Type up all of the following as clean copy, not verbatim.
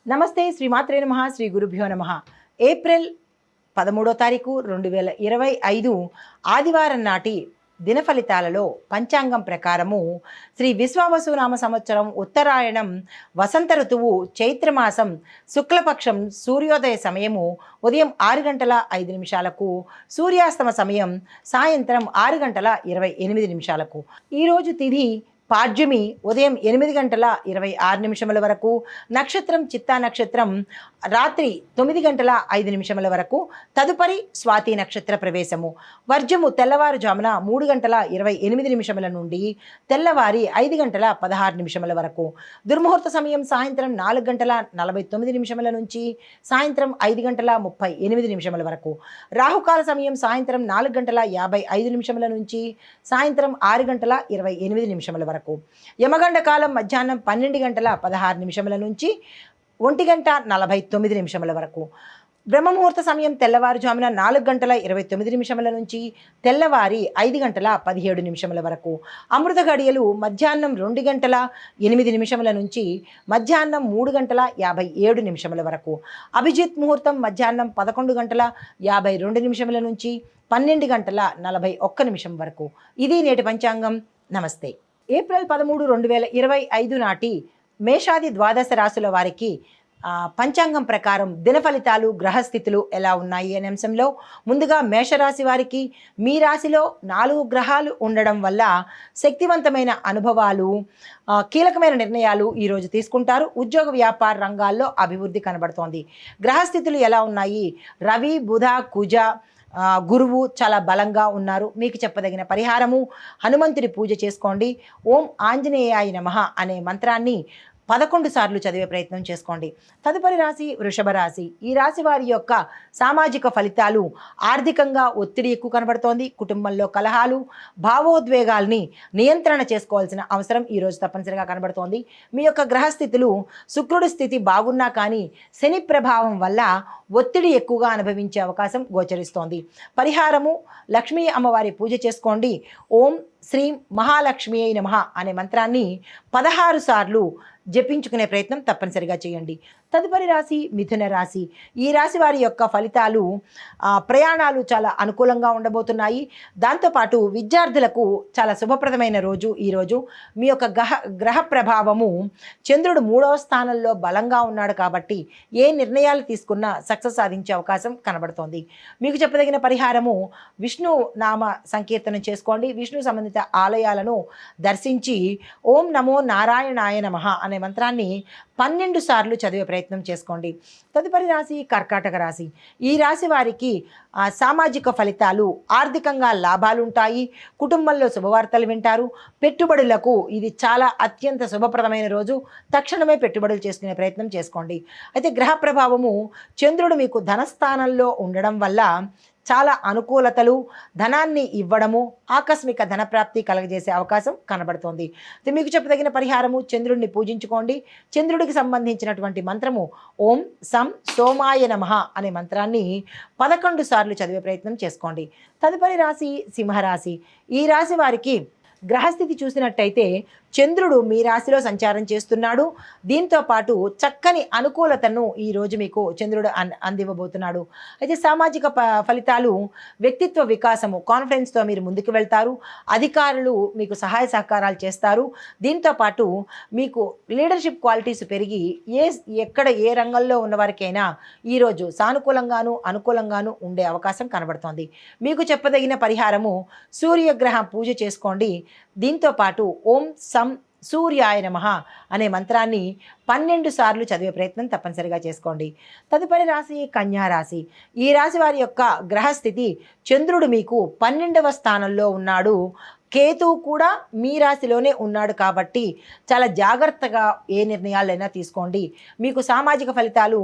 నమస్తే శ్రీమాత్రే నమః శ్రీ గురుభ్యో నమః. ఏప్రిల్ 13వ తారీఖు 2025 ఆదివారం నాటి దిన ఫలితాలలో పంచాంగం ప్రకారము శ్రీ విశ్వావసునామ సంవత్సరం ఉత్తరాయణం వసంత ఋతువు చైత్రమాసం శుక్లపక్షం సూర్యోదయ సమయము ఉదయం 6 గంటల 5 నిమిషాలకు, సూర్యాస్తమ సమయం సాయంత్రం 6 గంటల 28 నిమిషాలకు. ఈరోజు తిథి పాడ్యమి ఉదయం 8 గంటల 26 నిమిషముల వరకు, నక్షత్రం చిత్తా నక్షత్రం రాత్రి 9 గంటల 5 నిమిషముల వరకు, తదుపరి స్వాతి నక్షత్ర ప్రవేశము. వర్జము తెల్లవారుజామున 3 గంటల 28 నిమిషముల నుండి తెల్లవారి 5 గంటల 16 నిమిషముల వరకు. దుర్ముహూర్త సమయం సాయంత్రం 4 గంటల 49 నిమిషముల నుంచి సాయంత్రం 5 గంటల 38 నిమిషముల వరకు. రాహుకాల సమయం సాయంత్రం 4 గంటల 55 నిమిషముల నుంచి సాయంత్రం 6 గంటల 28 నిమిషముల వరకు. యమగండ కాలం మధ్యాహ్నం 12 గంటల 16 నిమిషముల నుంచి 1 గంట 49 నిమిషముల వరకు. బ్రహ్మముహూర్త సమయం తెల్లవారుజామున 4 గంటల 29 నిమిషముల నుంచి తెల్లవారి 5 గంటల 17 నిమిషముల వరకు. అమృత గడియలు మధ్యాహ్నం 2 గంటల 8 నిమిషముల నుంచి మధ్యాహ్నం 3 గంటల 57 నిమిషముల వరకు. అభిజిత్ ముహూర్తం మధ్యాహ్నం 11 గంటల 52 నిమిషముల నుంచి 12 గంటల 41 నిమిషం వరకు. ఇది నేటి పంచాంగం. నమస్తే. ఏప్రిల్ 13, 2025 నాటి మేషాది ద్వాదశ రాశుల వారికి పంచాంగం ప్రకారం దిన ఫలితాలు గ్రహస్థితులు ఎలా ఉన్నాయి అనే అంశంలో ముందుగా మేషరాశి వారికి మీ రాశిలో 4 గ్రహాలు ఉండడం వల్ల శక్తివంతమైన అనుభవాలు, కీలకమైన నిర్ణయాలు ఈరోజు తీసుకుంటారు. ఉద్యోగ వ్యాపార రంగాల్లో అభివృద్ధి కనబడుతోంది. గ్రహస్థితులు ఎలా ఉన్నాయి? రవి, బుధ, కుజ, గురువు చాలా బలంగా ఉన్నారు. మీకు చెప్పదగిన పరిహారము హనుమంతుడి పూజ చేసుకోండి. ఓం ఆంజనేయాయ నమః అనే మంత్రాన్ని 11 సార్లు చదివే ప్రయత్నం చేసుకోండి. తదుపరి రాశి వృషభ రాశి. ఈ రాశి వారి యొక్క సామాజిక ఫలితాలు ఆర్థికంగా ఒత్తిడి ఎక్కువ కనబడుతోంది. కుటుంబంలో కలహాలు, భావోద్వేగాల్ని నియంత్రణ చేసుకోవాల్సిన అవసరం ఈరోజు తప్పనిసరిగా కనబడుతోంది. మీ యొక్క గ్రహస్థితులు శుక్రుడి స్థితి బాగున్నా కానీ శని ప్రభావం వల్ల ఒత్తిడి ఎక్కువగా అనుభవించే అవకాశం గోచరిస్తోంది. పరిహారము లక్ష్మీ అమ్మవారి పూజ చేసుకోండి. ఓం శ్రీం మహాలక్ష్మి అయి నమః అనే మంత్రాన్ని 16 సార్లు జపించుకునే ప్రయత్నం తప్పనిసరిగా చేయండి. తదుపరి రాశి మిథున రాశి. ఈ రాశి వారి యొక్క ఫలితాలు ప్రయాణాలు చాలా అనుకూలంగా ఉండబోతున్నాయి. దాంతోపాటు విద్యార్థులకు చాలా శుభప్రదమైన రోజు ఈరోజు. మీ యొక్క గ్రహ ప్రభావము చంద్రుడు 3వ స్థానంలో బలంగా ఉన్నాడు కాబట్టి ఏ నిర్ణయాలు తీసుకున్నా సక్సెస్ సాధించే అవకాశం కనబడుతోంది. మీకు చెప్పదగిన పరిహారము విష్ణు నామ సంకీర్తనం చేసుకోండి. విష్ణు సంబంధిత ఆలయాలను దర్శించి ఓం నమో నారాయణాయ నమః అనే మంత్రాన్ని 12 సార్లు చదివే ప్రయత్నం చేసుకోండి. తదుపరి రాశి కర్కాటక రాశి. ఈ రాశి వారికి సామాజిక ఫలితాలు ఆర్థికంగా లాభాలు ఉంటాయి. కుటుంబంలో శుభవార్తలు వింటారు. పెట్టుబడులకు ఇది చాలా అత్యంత శుభప్రదమైన రోజు. తక్షణమే పెట్టుబడులు చేసుకునే ప్రయత్నం చేసుకోండి. అయితే గ్రహ ప్రభావము చంద్రుడు మీకు ధనస్థానంలో ఉండడం వల్ల చాలా అనుకూలతలు, ధనాన్ని ఇవ్వడము, ఆకస్మిక ధనప్రాప్తి కలగజేసే అవకాశం కనబడుతోంది. మీకు చెప్పదగిన పరిహారము చంద్రుడిని పూజించుకోండి. చంద్రుడికి సంబంధించినటువంటి మంత్రము ఓం సం సోమాయ నమః అనే మంత్రాన్ని 11 సార్లు చదివే ప్రయత్నం చేసుకోండి. తదుపరి రాశి సింహరాశి. ఈ రాశి వారికి గ్రహస్థితి చూసినట్టయితే చంద్రుడు మీ రాశిలో సంచారం చేస్తున్నాడు. దీంతో పాటు చక్కని అనుకూలతను ఈరోజు మీకు చంద్రుడు అందివ్వబోతున్నాడు. అయితే సామాజిక ఫలితాలు వ్యక్తిత్వ వికాసము, కాన్ఫిడెన్స్తో మీరు ముందుకు వెళ్తారు. అధికారులు మీకు సహాయ సహకారాలు చేస్తారు. దీంతో పాటు మీకు లీడర్షిప్ క్వాలిటీస్ పెరిగి ఎక్కడ ఏ రంగంలో ఉన్నవారికైనా ఈరోజు సానుకూలంగాను అనుకూలంగాను ఉండే అవకాశం కనబడుతోంది. మీకు చెప్పదగిన పరిహారము సూర్యగ్రహ పూజ చేసుకోండి. దీంతో పాటు ఓం సం సూర్యాయ నమః అనే మంత్రాన్ని 12 సార్లు చదివే ప్రయత్నం తప్పనిసరిగా చేసుకోండి. తదుపరి రాశి కన్యా రాశి. ఈ రాశి వారి యొక్క గ్రహస్థితి చంద్రుడు మీకు 12వ స్థానంలో ఉన్నాడు. కేతువు కూడా మీ రాశిలోనే ఉన్నాడు కాబట్టి చాలా జాగ్రత్తగా ఏ నిర్ణయాలైనా తీసుకోండి. మీకు సామాజిక ఫలితాలు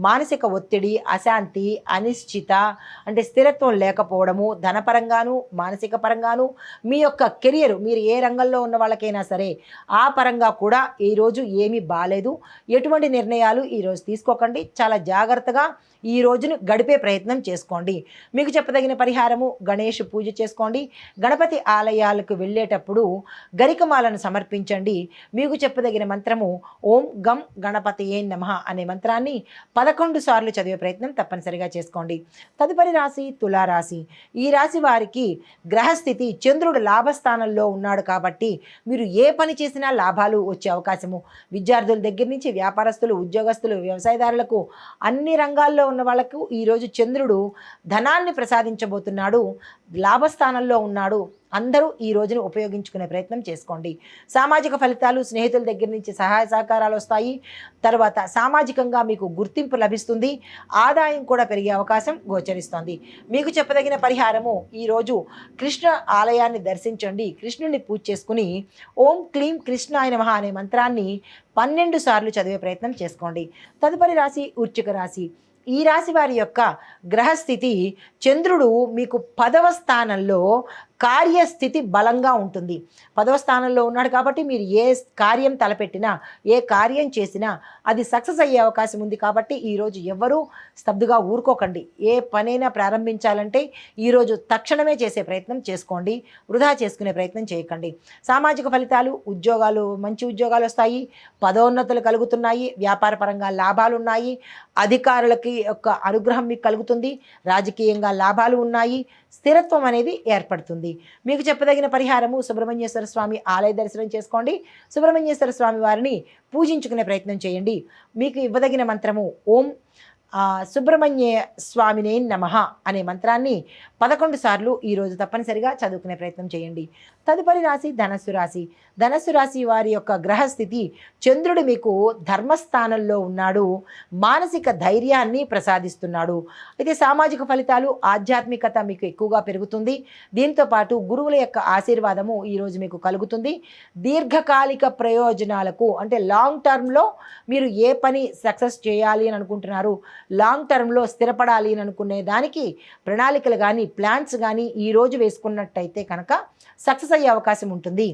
మానసిక ఒత్తిడి, అశాంతి, అనిశ్చిత అంటే స్థిరత్వం లేకపోవడము, ధనపరంగాను మానసిక పరంగాను మీ యొక్క కెరియర్ మీరు ఏ రంగంలో ఉన్న వాళ్ళకైనా సరే ఆ పరంగా కూడా ఈరోజు ఏమీ బాలేదు. ఎటువంటి నిర్ణయాలు ఈరోజు తీసుకోకండి. చాలా జాగ్రత్తగా ఈ రోజును గడిపే ప్రయత్నం చేసుకోండి. మీకు చెప్పదగిన పరిహారము గణేష్ పూజ చేసుకోండి. గణపతి ఆలయాలకు వెళ్ళేటప్పుడు గరికమాలను సమర్పించండి. మీకు చెప్పదగిన మంత్రము ఓం గం గణపతియే నమః అనే మంత్రాన్ని 11 సార్లు చదివే ప్రయత్నం తప్పనిసరిగా చేసుకోండి. తదుపరి రాశి తులారాశి. ఈ రాశి వారికి గ్రహస్థితి చంద్రుడు లాభస్థానంలో ఉన్నాడు కాబట్టి మీరు ఏ పని చేసినా లాభాలు వచ్చే అవకాశము. విద్యార్థుల దగ్గర నుంచి వ్యాపారస్తులు, ఉద్యోగస్తులు, వ్యవసాయదారులకు, అన్ని రంగాల్లో ఉన్న వాళ్లకు ఈరోజు చంద్రుడు ధనాన్ని ప్రసాదించబోతున్నాడు. లాభస్థానంలో ఉన్నాడు. అందరూ ఈ రోజును ఉపయోగించుకునే ప్రయత్నం చేసుకోండి. సామాజిక ఫలితాలు, స్నేహితుల దగ్గర నుంచి సహాయ సహకారాలు వస్తాయి. తర్వాత సామాజికంగా మీకు గుర్తింపు లభిస్తుంది. ఆదాయం కూడా పెరిగే అవకాశం గోచరిస్తోంది. మీకు చెప్పదగిన పరిహారము ఈరోజు కృష్ణ ఆలయాన్ని దర్శించండి. కృష్ణుని పూజ చేసుకుని ఓం క్లీం కృష్ణాయ నమః అనే మంత్రాన్ని 12 సార్లు చదివే ప్రయత్నం చేసుకోండి. తదుపరి రాశి వృశ్చిక రాశి. ఈ రాశి వారి యొక్క గ్రహస్థితి చంద్రుడు మీకు 10వ స్థానంలో కార్యస్థితి బలంగా ఉంటుంది. 10వ స్థానంలో ఉన్నాడు కాబట్టి మీరు ఏ కార్యం తలపెట్టినా, ఏ కార్యం చేసినా అది సక్సెస్ అయ్యే అవకాశం ఉంది. కాబట్టి ఈరోజు ఎవ్వరూ స్తబ్దుగా ఊరుకోకండి. ఏ పనైనా ప్రారంభించాలంటే ఈరోజు తక్షణమే చేసే ప్రయత్నం చేసుకోండి. వృధా చేసుకునే ప్రయత్నం చేయకండి. సామాజిక ఫలితాలు, ఉద్యోగాలు, మంచి ఉద్యోగాలు వస్తాయి. పదోన్నతులు కలుగుతున్నాయి. వ్యాపార పరంగా లాభాలు ఉన్నాయి. అధికారులకి యొక్క అనుగ్రహం మీకు కలుగుతుంది. రాజకీయంగా లాభాలు ఉన్నాయి. స్థిరత్వం అనేది ఏర్పడుతుంది. మీకు చెప్పదగిన పరిహారము సుబ్రహ్మణ్యేశ్వర స్వామి ఆలయ దర్శనం చేసుకోండి. సుబ్రహ్మణ్యేశ్వర స్వామి వారిని పూజించుకునే ప్రయత్నం చేయండి. మీకు ఇవ్వదగిన మంత్రము ఓం సుబ్రహ్మణ్య స్వామినే నమః అనే మంత్రాన్ని 11 సార్లు ఈరోజు తప్పనిసరిగా చదువుకునే ప్రయత్నం చేయండి. తదుపరి రాశి ధనస్సు రాశి. ధనస్సు రాశి వారి యొక్క గ్రహస్థితి చంద్రుడు మీకు ధర్మస్థానంలో ఉన్నాడు. మానసిక ధైర్యాన్ని ప్రసాదిస్తున్నాడు. అయితే సామాజిక ఫలితాలు, ఆధ్యాత్మికత మీకు ఎక్కువగా పెరుగుతుంది. దీంతోపాటు గురువుల యొక్క ఆశీర్వాదము ఈరోజు మీకు కలుగుతుంది. దీర్ఘకాలిక ప్రయోజనాలకు అంటే లాంగ్ టర్మ్లో మీరు ఏ పని సక్సెస్ చేయాలి అని అనుకుంటున్నారు, లాంగ్ టర్మ్లో స్థిరపడాలి అని అనుకునే దానికి ప్రణాళికలు కానీ, ప్లాన్స్ కానీ ఈరోజు వేసుకున్నట్టయితే కనుక సక్సెస్ అయ్యే అవకాశం ఉంటుంది.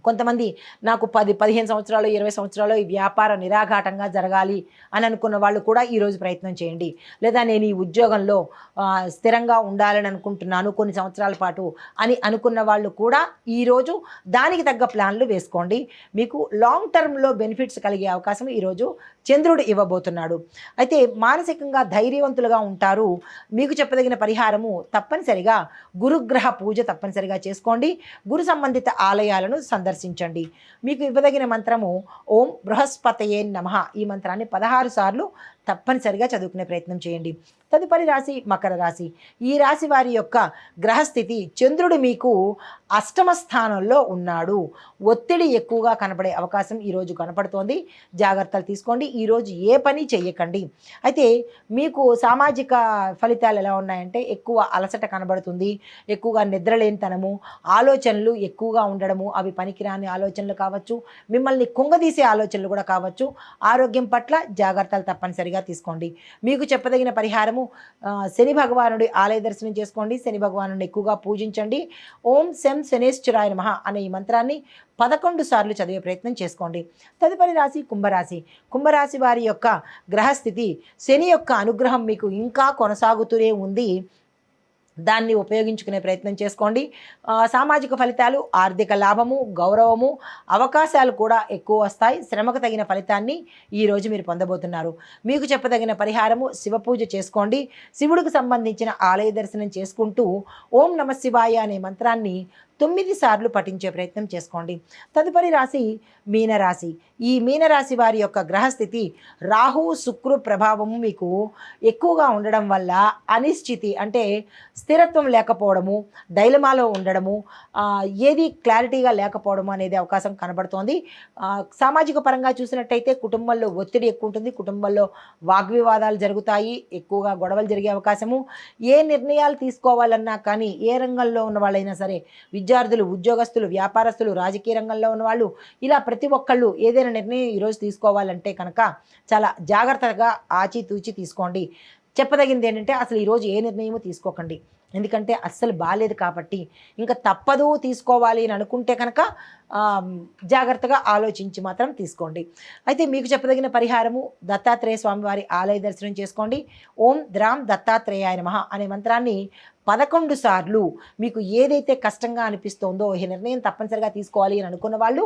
కొంతమంది నాకు 10-15 సంవత్సరాలు, 20 సంవత్సరాలు ఈ వ్యాపారం నిరాఘాటంగా జరగాలి అని అనుకున్న వాళ్ళు కూడా ఈరోజు ప్రయత్నం చేయండి. లేదా నేను ఈ ఉద్యోగంలో స్థిరంగా ఉండాలని అనుకుంటున్నాను కొన్ని సంవత్సరాల పాటు అని అనుకున్న వాళ్ళు కూడా ఈరోజు దానికి తగ్గ ప్లాన్లు వేసుకోండి. మీకు లాంగ్ టర్మ్లో బెనిఫిట్స్ కలిగే అవకాశం ఈరోజు చంద్రుడు ఇవ్వబోతున్నాడు. అయితే మానసికంగా ధైర్యవంతులుగా ఉంటారు. మీకు చెప్పదగిన పరిహారము తప్పనిసరిగా గురుగ్రహ పూజ తప్పనిసరిగా చేసుకోండి. గురు సంబంధిత ఆలయాలను సందర్శించండి. మీకు ఇవ్వదగిన మంత్రము ఓం బృహస్పతయే నమః ఈ మంత్రాన్ని 16 సార్లు తప్పనిసరిగా చదువుకునే ప్రయత్నం చేయండి. తదుపరి రాశి మకర రాశి. ఈ రాశి వారి యొక్క గ్రహస్థితి చంద్రుడు మీకు 8వ స్థానంలో ఉన్నాడు. ఒత్తిడి ఎక్కువగా కనపడే అవకాశం ఈరోజు కనపడుతోంది. జాగ్రత్తలు తీసుకోండి. ఈరోజు ఏ పని చేయకండి. అయితే మీకు సామాజిక ఫలితాలు ఎలా ఉన్నాయంటే ఎక్కువ అలసట కనబడుతుంది. ఎక్కువగా నిద్రలేనితనము, ఆలోచనలు ఎక్కువగా ఉండడము, అవి పనికిరాని ఆలోచనలు కావచ్చు, మిమ్మల్ని కుంగదీసే ఆలోచనలు కూడా కావచ్చు. ఆరోగ్యం పట్ల జాగ్రత్తలు తప్పనిసరిగా తీసుకోండి. మీకు చెప్పదగిన పరిహారము శని భగవానుడి ఆలయ దర్శనం చేసుకోండి. శని భగవానుడిని ఎక్కువగా పూజించండి. ఓం శం శనేశ్వరాయ నమః అనే ఈ మంత్రాన్ని 11 సార్లు చదివే ప్రయత్నం చేసుకోండి. తదుపరి రాశి కుంభరాశి. కుంభరాశి వారి యొక్క గ్రహస్థితి శని యొక్క అనుగ్రహం మీకు ఇంకా కొనసాగుతూనే ఉంది. దాన్ని ఉపయోగించుకునే ప్రయత్నం చేసుకోండి. సామాజిక ఫలితాలు, ఆర్థిక లాభము, గౌరవము, అవకాశాలు కూడా ఎక్కువ వస్తాయి. శ్రమకు తగిన ఫలితాన్ని ఈరోజు మీరు పొందబోతున్నారు. మీకు చెప్పదగిన పరిహారము శివ పూజ చేసుకోండి. శివుడికి సంబంధించిన ఆలయ దర్శనం చేసుకుంటూ ఓం నమ శివాయ అనే మంత్రాన్ని 9 సార్లు పఠించే ప్రయత్నం చేసుకోండి. తదుపరి రాశి మీనరాశి. ఈ మీనరాశి వారి యొక్క గ్రహస్థితి రాహు శుక్రు ప్రభావము మీకు ఎక్కువగా ఉండడం వల్ల అనిశ్చితి అంటే స్థిరత్వం లేకపోవడము, డైలమాలో ఉండడము, ఏది క్లారిటీగా లేకపోవడము అనేది అవకాశం కనబడుతోంది. సామాజిక పరంగా చూసినట్టయితే కుటుంబంలో ఒత్తిడి ఎక్కువ ఉంటుంది. కుటుంబంలో వాగ్వివాదాలు జరుగుతాయి. ఎక్కువగా గొడవలు జరిగే అవకాశము. ఏ నిర్ణయాలు తీసుకోవాలన్నా కానీ ఏ రంగంలో ఉన్న వాళ్ళైనా సరే, విద్యార్థులు, ఉద్యోగస్తులు, వ్యాపారస్తులు, రాజకీయ రంగంలో ఉన్నవాళ్ళు, ఇలా ప్రతి ఒక్కళ్ళు ఏదైనా నిర్ణయం ఈరోజు తీసుకోవాలంటే కనుక చాలా జాగ్రత్తగా ఆచితూచి తీసుకోండి. చెప్పదగింది ఏంటంటే అసలు ఈరోజు ఏ నిర్ణయము తీసుకోకండి. ఎందుకంటే అస్సలు బాలేదు కాబట్టి ఇంకా తప్పదు తీసుకోవాలి అని అనుకుంటే కనుక జాగ్రత్తగా ఆలోచించి మాత్రం తీసుకోండి. అయితే మీకు చెప్పదగిన పరిహారము దత్తాత్రేయ స్వామివారి ఆలయ దర్శనం చేసుకోండి. ఓం ద్రాం దత్తాత్రేయాయ నమః అనే మంత్రాన్ని 11 సార్లు మీకు ఏదైతే కష్టంగా అనిపిస్తోందో ఈ నిర్ణయం తప్పనిసరిగా తీసుకోవాలి అని అనుకున్న వాళ్ళు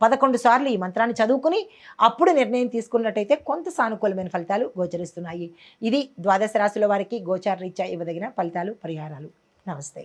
11 సార్లు ఈ మంత్రాన్ని చదువుకుని అప్పుడు నిర్ణయం తీసుకున్నట్టయితే కొంత సానుకూలమైన ఫలితాలు గోచరిస్తున్నాయి. ఇది ద్వాదశ రాశుల వారికి గోచార రీత్యా ఇవ్వదగిన ఫలితాలు, పరిహారాలు. నమస్తే.